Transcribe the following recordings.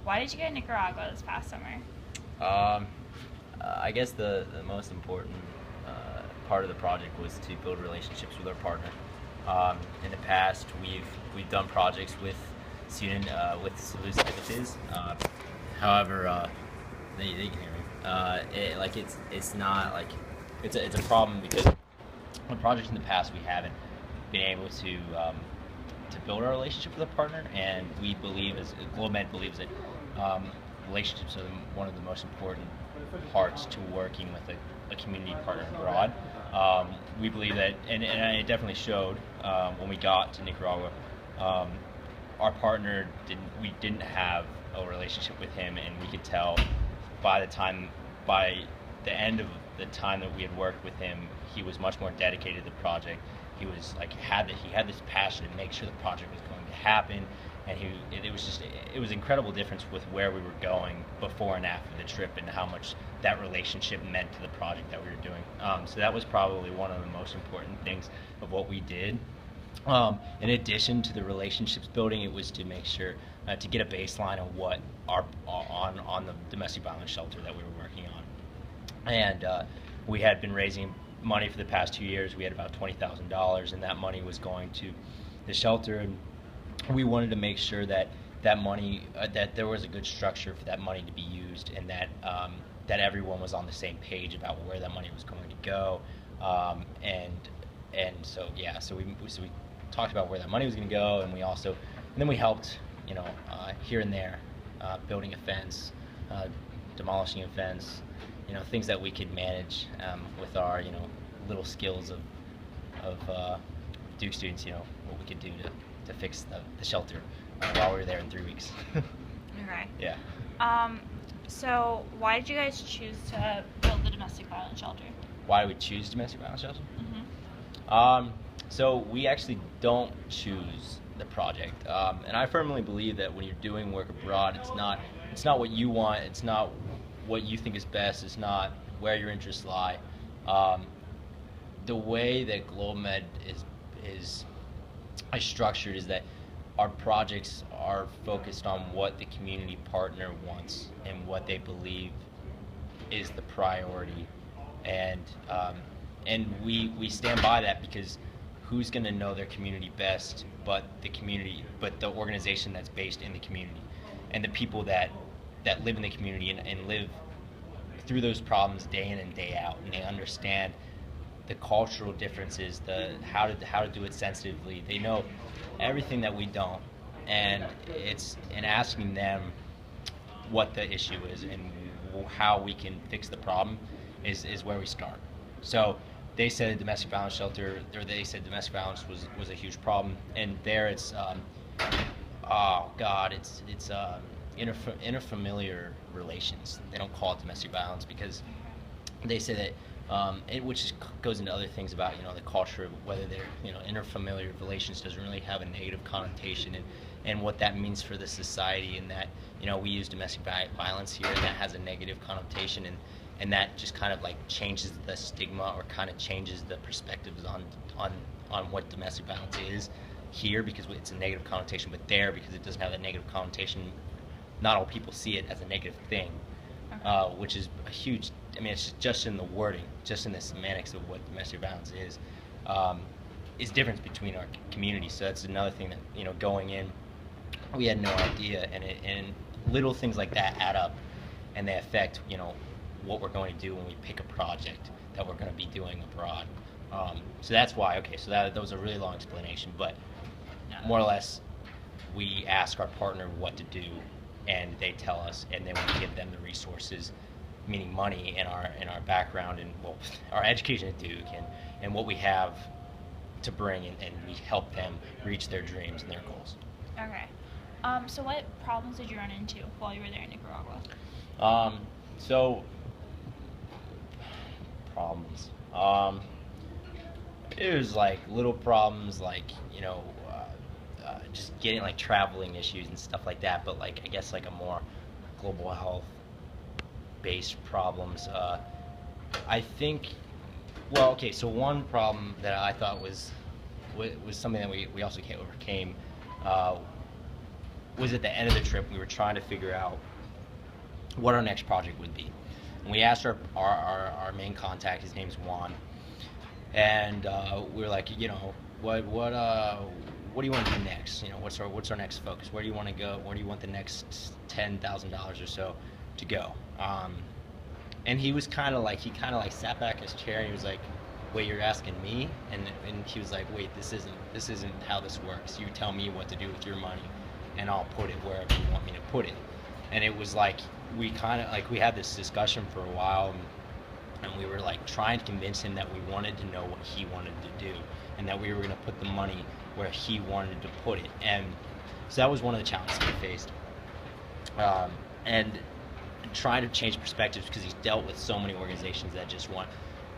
Why did you go to Nicaragua this past summer? I guess the most important part of the project was to build relationships with our partner. In the past, we've done projects with student with services. However, they can hear me. It's not like it's a problem because on projects in the past we haven't been able to build our relationship with a partner, and we believe, as GlobeMed believes that relationships are one of the most important parts to working with a community partner abroad. We believe that, and it definitely showed when we got to Nicaragua. Our partner we didn't have a relationship with him, and we could tell by the end of the time that we had worked with him, he was much more dedicated to the project. He was like he had this passion to make sure the project was going to happen, and it was an incredible difference with where we were going before and after the trip, and how much that relationship meant to the project that we were doing. So that was probably one of the most important things of what we did. In addition to the relationships building, it was to make sure to get a baseline of what on the domestic violence shelter that we were working on, and we had been raising money for the past 2 years. We had about $20,000, and that money was going to the shelter, and we wanted to make sure that that money that there was a good structure for that money to be used, and that everyone was on the same page about where that money was going to go, and so yeah, so we talked about where that money was going to go, and then we helped, here and there, building a fence, demolishing a fence, things that we could manage with our little skills of Duke students, what we could do to fix the shelter while we were there in 3 weeks. Okay. Yeah. So why did you guys choose to build the domestic violence shelter? Why did we choose domestic violence shelter? Mm-hmm. So we actually don't choose the project, and I firmly believe that when you're doing work abroad, it's not what you want, it's not what you think is best, it's not where your interests lie. The way that GlobeMed is structured is that our projects are focused on what the community partner wants and what they believe is the priority, and we stand by that, because who's going to know their community best but the organization that's based in the community, and the people that live in the community and live through those problems day in and day out, and they understand the cultural differences, the how to do it sensitively. They know everything that we don't, and it's in asking them what the issue is and how we can fix the problem is where we start. So they said domestic violence shelter, or they said domestic violence was a huge problem, and there it's interfamiliar relations. They don't call it domestic violence because they say that, which goes into other things about the culture of whether they're interfamiliar relations doesn't really have a negative connotation, and what that means for the society, and that we use domestic violence here, and that has a negative connotation, and that just kind of like changes the stigma, or kind of changes the perspectives on what domestic violence is here, because it's a negative connotation, but there, because it doesn't have that negative connotation, not all people see it as a negative thing. Okay. Which is a huge, it's just in the wording, just in the semantics of what domestic violence is difference between our communities. So that's another thing that, going in, we had no idea, and little things like that add up, and they affect, what we're going to do when we pick a project that we're going to be doing abroad. So that's why, okay, so that was a really long explanation, but more or less, we ask our partner what to do, and they tell us, and then we give them the resources, meaning money, and our background, and our education at Duke, and what we have to bring, and we help them reach their dreams and their goals. Okay. So what problems did you run into while you were there in Nicaragua? So problems. It was like little problems, like just getting like traveling issues and stuff like that. But like I guess like a more global health based problems. I think. Well, okay. So one problem that I thought was something that we also overcame was at the end of the trip. We were trying to figure out what our next project would be. And we asked our main contact, his name's Juan, and we were like, what do you want to do next? What's our next focus? Where do you want to go? Where do you want the next $10,000 or so to go? And he was kind of like sat back in his chair and he was like, wait, you're asking me? And he was like, wait, this isn't how this works. You tell me what to do with your money, and I'll put it wherever you want me to put it. And it was like we had this discussion for a while, and we were like trying to convince him that we wanted to know what he wanted to do, and that we were going to put the money where he wanted to put it. And so that was one of the challenges we faced. And trying to change perspectives, because he's dealt with so many organizations that just want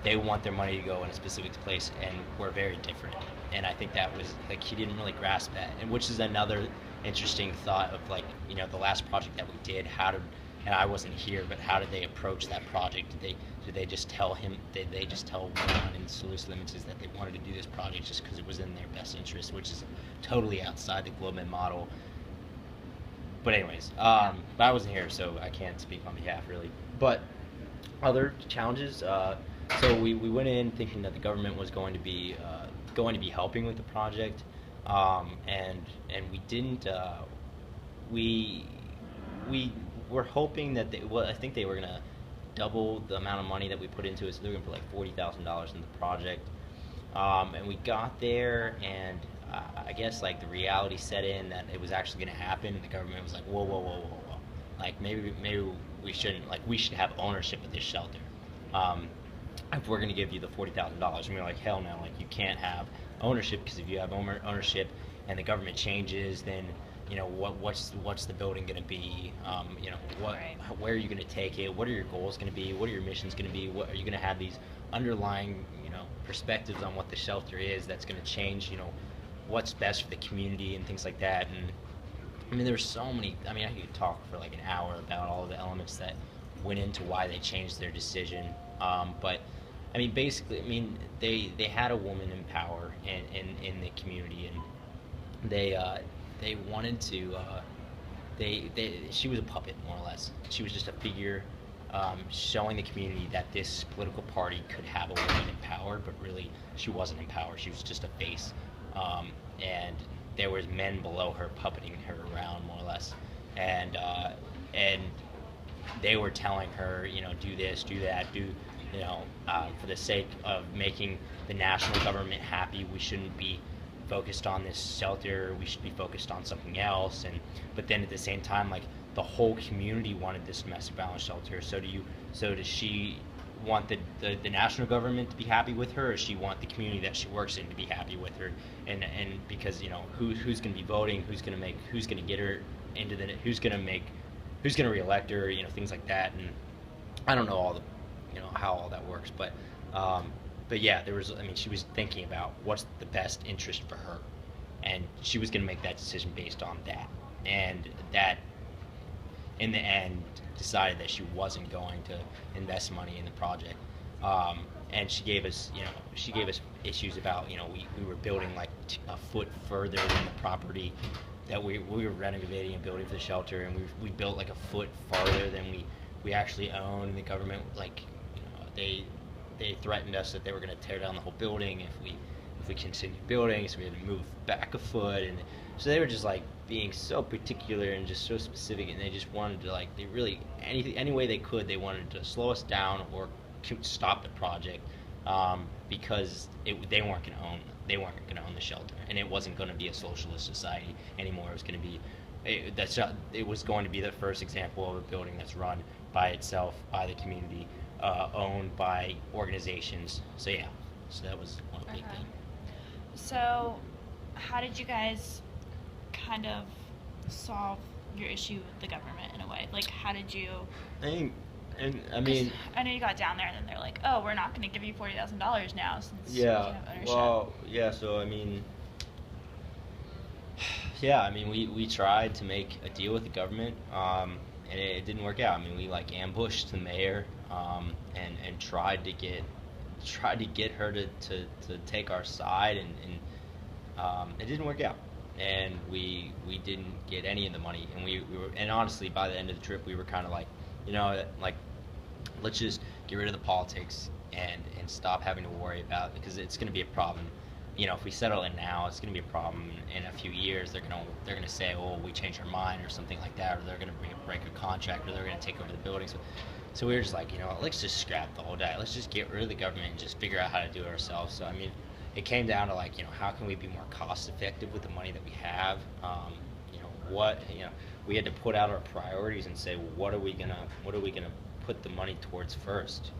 their money to go in a specific place, and we're very different. And I think that was like he didn't really grasp that, and which is another interesting thought of like the last project that we did. And I wasn't here, but how did they approach that project? Did they just tell him? Did they just tell Juan and Salus Limited that they wanted to do this project just because it was in their best interest, which is totally outside the Globement model? But anyways, but I wasn't here, so I can't speak on behalf really. But other challenges. So we went in thinking that the government was going to be helping with the project, and we didn't. We were hoping that I think they were gonna double the amount of money that we put into it, so they were gonna put like $40,000 in the project. And we got there, and I guess like the reality set in that it was actually gonna happen. And the government was like, whoa, like maybe we shouldn't, like we should have ownership of this shelter. If we're going to give you the $40,000, and we're like, hell no, like you can't have ownership, because if you have ownership and the government changes, then what's the building going to be? Where are you going to take it? What are your goals going to be? What are your missions going to be? What are you going to have these underlying perspectives on what the shelter is that's going to change? What's best for the community and things like that. And I mean, there's so many. I mean, I could talk for like an hour about all of the elements that went into why they changed their decision. But I mean, basically, I mean, they had a woman in power in the community, and they wanted to. She was a puppet, more or less. She was just a figure, showing the community that this political party could have a woman in power, but really she wasn't in power. She was just a face, and there was men below her puppeting her around, more or less, and they were telling her, do this, do that, for the sake of making the national government happy, we shouldn't be focused on this shelter, we should be focused on something else. But then at the same time, like the whole community wanted this domestic violence shelter. So does she want the national government to be happy with her, or does she want the community that she works in to be happy with her? And because who's going to be voting, who's going to get her into who's going to reelect her, things like that. And I don't know all the how all that works, but yeah, she was thinking about what's the best interest for her, and she was going to make that decision based on that, and that in the end decided that she wasn't going to invest money in the project. And she gave us issues about we were building like a foot further than the property that we were renovating and building for the shelter, and we built like a foot farther than we actually own. And the government, like, they threatened us that they were going to tear down the whole building if we continued building, so we had to move back a foot. And so they were just like being so particular and just so specific, and they just wanted to, like, they really any way they could, they wanted to slow us down or stop the project, because they weren't going to own the shelter, and it wasn't going to be a socialist society anymore. It was going to be it was going to be the first example of a building that's run by itself, by the community, owned by organizations. So yeah, so that was one big thing. So how did you guys kind of solve your issue with the government in a way? Like, how did you? I mean, I know you got down there, and then they're like, "Oh, we're not going to give you $40,000 now since yeah, you have ownership." Well, yeah. So I mean, we tried to make a deal with the government, and it didn't work out. I mean, we like ambushed the mayor, and tried to get her to take our side, and it didn't work out. and we didn't get any of the money, and we were, and honestly, by the end of the trip, we were kind of like, like, let's just get rid of the politics and stop having to worry about it, because it's going to be a problem. If we settle in now, it's going to be a problem in a few years. They're gonna say, oh, we changed our mind or something like that, or they're going to break a contract, or they're going to take over the buildings. So we were just like, let's just scrap the whole day. Let's just get rid of the government and just figure out how to do it ourselves. So I mean, it came down to like, how can we be more cost effective with the money that we have? We had to put out our priorities and say, well, what are we gonna put the money towards first?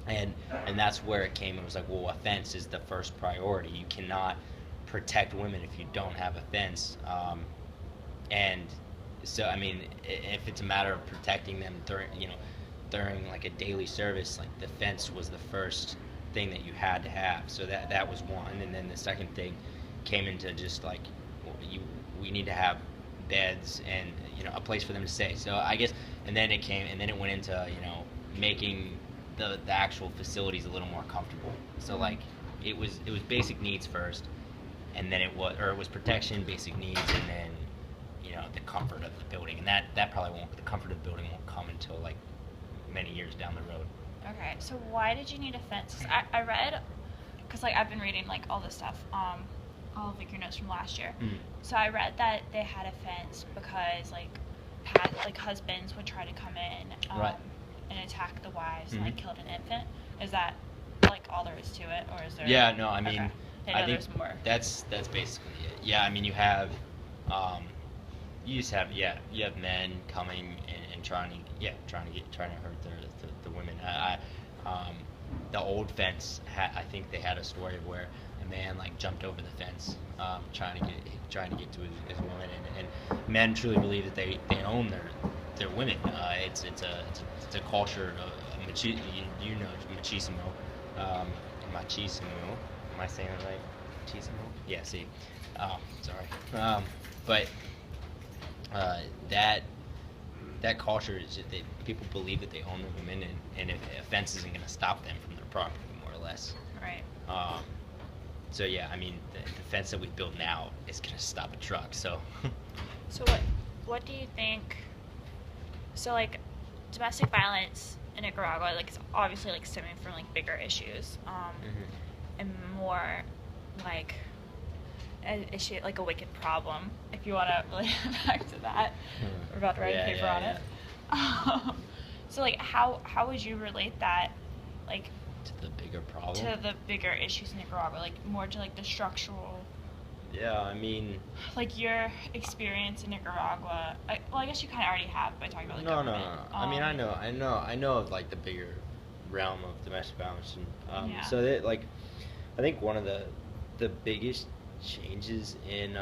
And that's where it came. It was like, well, a fence is the first priority. You cannot protect women if you don't have a fence. And so, I mean, if it's a matter of protecting them during like a daily service, like the fence was the first thing that you had to have. So that was one. And then the second thing came into just like, we need to have beds and a place for them to stay. So I guess, and then it went into making the actual facilities a little more comfortable. So like it was basic needs first, and then it was protection, basic needs, and then the comfort of the building. And that probably won't, the comfort of the building won't come until like many years down the road. Okay, so why did you need a fence? 'Cause I read, because like I've been reading like all this stuff, all of like your notes from last year. So I read that they had a fence because like husbands would try to come in Right. and attack the wives and like killed an infant. Is that like all there is to it, or is there? Yeah, no, I mean, Okay. I think there's more. that's basically it. Yeah, I mean, you have you have men coming and trying to hurt the women. The old fence I think they had a story of where a man like jumped over the fence trying to get to his woman, and men truly believe that they own their women. It's a culture of machismo. Machismo. Am I saying it right? Machismo? Yeah. See. Sorry. But that culture is that people believe that they own their women, and a fence isn't going to stop them from their property, more or less. Right. So yeah, I mean, the fence that we build now is going to stop a truck. So. So what do you think? So like domestic violence in Nicaragua, like it's obviously like stemming from like bigger issues, and more like an issue, like a wicked problem. If you want to relate back to that, we're about to write a paper on it. So like how would you relate that, like to the bigger problem? To the bigger issues in Nicaragua, like more to like the structural. Yeah, I mean, like your experience in Nicaragua. I guess you kind of already have by talking about the government. No. I mean, I know of like the bigger realm of domestic violence, and Yeah. so that like, I think one of the biggest changes in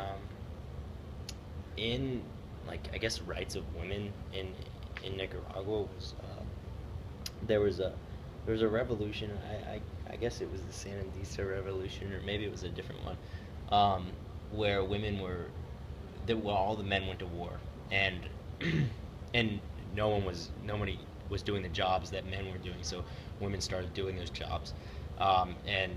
like I guess rights of women in Nicaragua was there was a revolution. I guess it was the Sandinista revolution, or maybe it was a different one, where women all the men went to war, and and nobody was doing the jobs that men were doing, so women started doing those jobs, and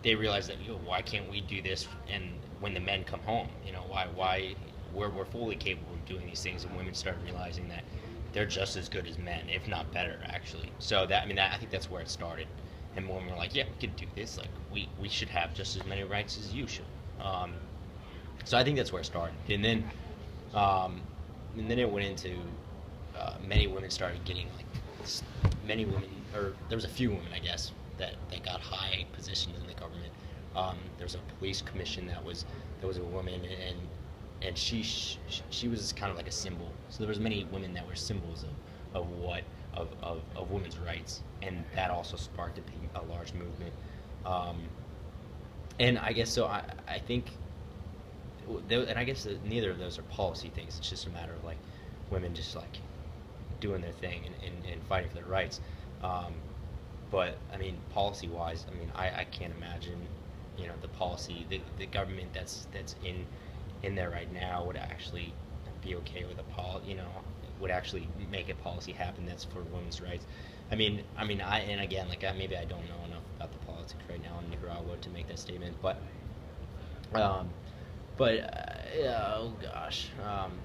they realized that, why can't we do this? And when the men come home, why we're fully capable of doing these things, and women started realizing that they're just as good as men, if not better, actually. So I think that's where it started. And women were like, yeah, we could do this. Like, we should have just as many rights as you should. So I think that's where it started. And then it went into many women started getting there was a few women, I guess, that got high positions in the government. There was a police commission that was a woman, and she was kind of like a symbol. So there was many women that were symbols of women's rights, and that also sparked a large movement. And I guess so. I think, and I guess that neither of those are policy things. It's just a matter of like women just like doing their thing and fighting for their rights. But I mean, policy-wise, I mean, I can't imagine, the policy, the government that's in there right now would actually be okay with would actually make a policy happen that's for women's rights. Maybe I don't know enough about the politics right now in Nicaragua to make that statement, but But oh gosh, I mean.